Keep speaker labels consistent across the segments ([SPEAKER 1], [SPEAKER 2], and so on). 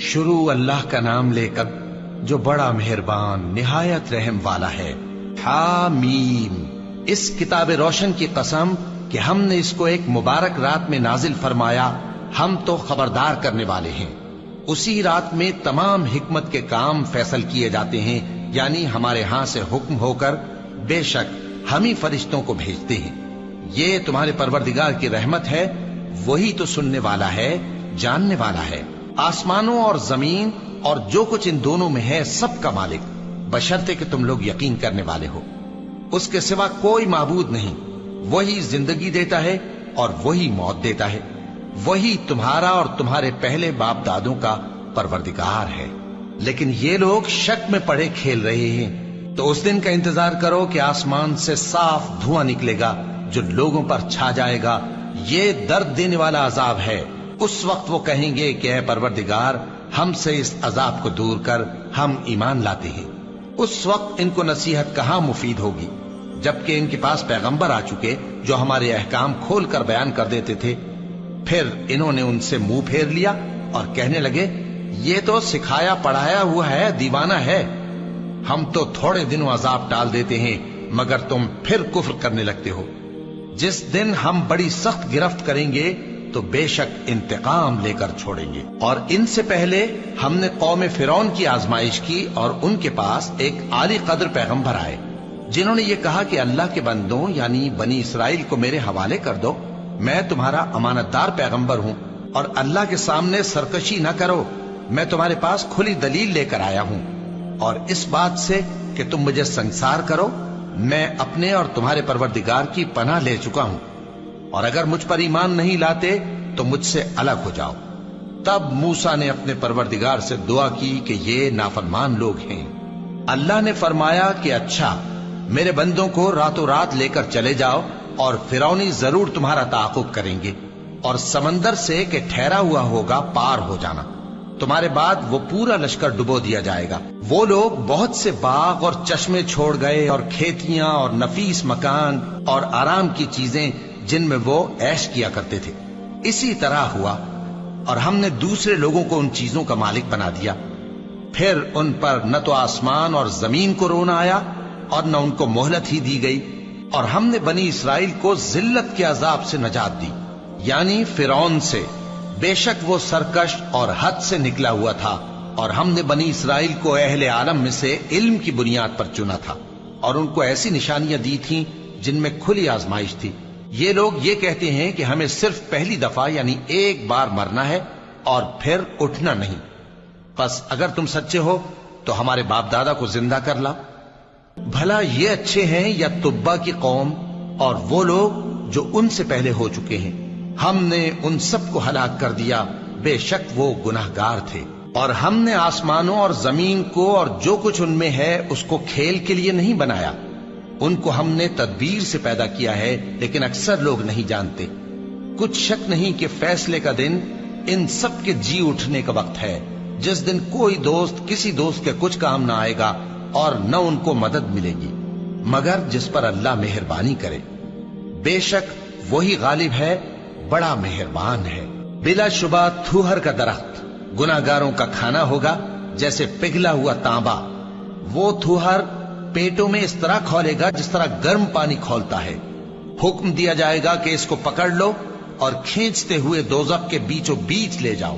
[SPEAKER 1] شروع اللہ کا نام لے کر جو بڑا مہربان نہایت رحم والا ہے۔ حامیم، اس کتاب روشن کی قسم کہ ہم نے اس کو ایک مبارک رات میں نازل فرمایا، ہم تو خبردار کرنے والے ہیں۔ اسی رات میں تمام حکمت کے کام فیصل کیے جاتے ہیں، یعنی ہمارے ہاں سے حکم ہو کر بے شک ہم ہی فرشتوں کو بھیجتے ہیں۔ یہ تمہارے پروردگار کی رحمت ہے، وہی تو سننے والا ہے، جاننے والا ہے۔ آسمانوں اور زمین اور جو کچھ ان دونوں میں ہے سب کا مالک، بشرطے کہ تم لوگ یقین کرنے والے ہو۔ اس کے سوا کوئی معبود نہیں، وہی زندگی دیتا ہے اور وہی موت دیتا ہے، وہی تمہارا اور تمہارے پہلے باپ دادوں کا پروردگار ہے۔ لیکن یہ لوگ شک میں پڑے کھیل رہے ہیں۔ تو اس دن کا انتظار کرو کہ آسمان سے صاف دھواں نکلے گا جو لوگوں پر چھا جائے گا، یہ درد دینے والا عذاب ہے۔ اس وقت وہ کہیں گے کہ اے پروردگار، ہم سے اس عذاب کو دور کر، ہم ایمان لاتے ہیں۔ اس وقت ان کو نصیحت کہاں مفید ہوگی، جبکہ ان کے پاس پیغمبر آ چکے جو ہمارے احکام کھول کر بیان کر دیتے تھے۔ پھر انہوں نے ان سے منہ پھیر لیا اور کہنے لگے، یہ تو سکھایا پڑھایا ہوا ہے، دیوانہ ہے۔ ہم تو تھوڑے دنوں عذاب ٹال دیتے ہیں مگر تم پھر کفر کرنے لگتے ہو۔ جس دن ہم بڑی سخت گرفت کریں گے تو بے شک انتقام لے کر چھوڑیں گے۔ اور ان سے پہلے ہم نے قوم فرعون کی آزمائش کی اور ان کے پاس ایک عالی قدر پیغمبر آئے جنہوں نے یہ کہا کہ اللہ کے بندوں یعنی بنی اسرائیل کو میرے حوالے کر دو، میں تمہارا امانت دار پیغمبر ہوں، اور اللہ کے سامنے سرکشی نہ کرو، میں تمہارے پاس کھلی دلیل لے کر آیا ہوں، اور اس بات سے کہ تم مجھے سنگسار کرو، میں اپنے اور تمہارے پروردگار کی پناہ لے چکا ہوں، اور اگر مجھ پر ایمان نہیں لاتے تو مجھ سے الگ ہو جاؤ۔ تب موسیٰ نے اپنے پروردگار سے دعا کی کہ یہ نافرمان لوگ ہیں۔ اللہ نے فرمایا کہ اچھا، میرے بندوں کو راتوں رات لے کر چلے جاؤ، اور فرعونی ضرور تمہارا تعاقب کریں گے، اور سمندر سے کہ ٹھہرا ہوا ہوگا پار ہو جانا، تمہارے بعد وہ پورا لشکر ڈبو دیا جائے گا۔ وہ لوگ بہت سے باغ اور چشمے چھوڑ گئے، اور کھیتیاں اور نفیس مکان اور آرام کی چیزیں جن میں وہ عیش کیا کرتے تھے۔ اسی طرح ہوا، اور ہم نے دوسرے لوگوں کو ان چیزوں کا مالک بنا دیا۔ پھر ان پر نہ تو آسمان اور زمین کو رونا آیا اور نہ ان کو مہلت ہی دی گئی، اور ہم نے بنی اسرائیل کو ذلت کے عذاب سے نجات دی، یعنی فرعون سے۔ بے شک وہ سرکش اور حد سے نکلا ہوا تھا، اور ہم نے بنی اسرائیل کو اہل عالم میں سے علم کی بنیاد پر چنا تھا، اور ان کو ایسی نشانیاں دی تھیں جن میں کھلی آزمائش تھی۔ یہ لوگ یہ کہتے ہیں کہ ہمیں صرف پہلی دفعہ یعنی ایک بار مرنا ہے اور پھر اٹھنا نہیں۔ پس اگر تم سچے ہو تو ہمارے باپ دادا کو زندہ کر لاؤ۔ بھلا یہ اچھے ہیں یا تبا کی قوم اور وہ لوگ جو ان سے پہلے ہو چکے ہیں؟ ہم نے ان سب کو ہلاک کر دیا، بے شک وہ گناہگار تھے۔ اور ہم نے آسمانوں اور زمین کو اور جو کچھ ان میں ہے اس کو کھیل کے لیے نہیں بنایا، ان کو ہم نے تدبیر سے پیدا کیا ہے، لیکن اکثر لوگ نہیں جانتے۔ کچھ شک نہیں کہ فیصلے کا دن ان سب کے جی اٹھنے کا وقت ہے، جس دن کوئی دوست کسی دوست کے کچھ کام نہ آئے گا اور نہ ان کو مدد ملے گی مگر جس پر اللہ مہربانی کرے۔ بے شک وہی غالب ہے، بڑا مہربان ہے۔ بلا شبہ تھوہر کا درخت گناہگاروں کا کھانا ہوگا، جیسے پگھلا ہوا تانبا۔ وہ تھوہر پیٹوں میں اس طرح کھولے گا جس طرح گرم پانی کھولتا ہے۔ حکم دیا جائے گا کہ اس کو پکڑ لو اور کھینچتے ہوئے دوزخ کے بیچوں بیچ لے جاؤ،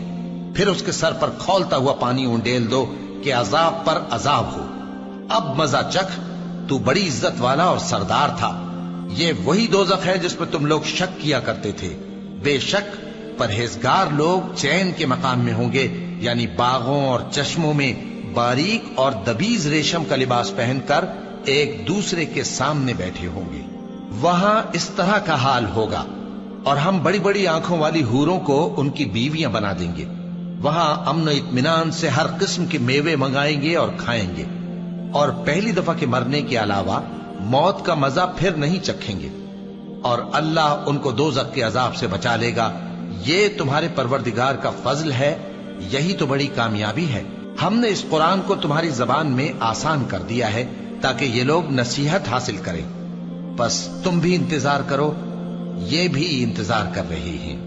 [SPEAKER 1] پھر اس کے سر پر کھولتا ہوا پانی انڈیل دو کہ عذاب پر عذاب ہو۔ اب مزہ چکھ، تو بڑی عزت والا اور سردار تھا۔ یہ وہی دوزخ ہے جس پر تم لوگ شک کیا کرتے تھے۔ بے شک پرہیزگار لوگ چین کے مقام میں ہوں گے، یعنی باغوں اور چشموں میں باریک اور دبیز ریشم کا لباس پہن کر ایک دوسرے کے سامنے بیٹھے ہوں گے۔ وہاں اس طرح کا حال ہوگا، اور ہم بڑی بڑی آنکھوں والی حوروں کو ان کی بیویاں بنا دیں گے۔ وہاں امن و اطمینان سے ہر قسم کے میوے منگائیں گے اور کھائیں گے، اور پہلی دفعہ کے مرنے کے علاوہ موت کا مزہ پھر نہیں چکھیں گے، اور اللہ ان کو دوزخ کے عذاب سے بچا لے گا۔ یہ تمہارے پروردگار کا فضل ہے، یہی تو بڑی کامیابی ہے۔ ہم نے اس قرآن کو تمہاری زبان میں آسان کر دیا ہے تاکہ یہ لوگ نصیحت حاصل کریں۔ بس تم بھی انتظار کرو، یہ بھی انتظار کر رہے ہیں۔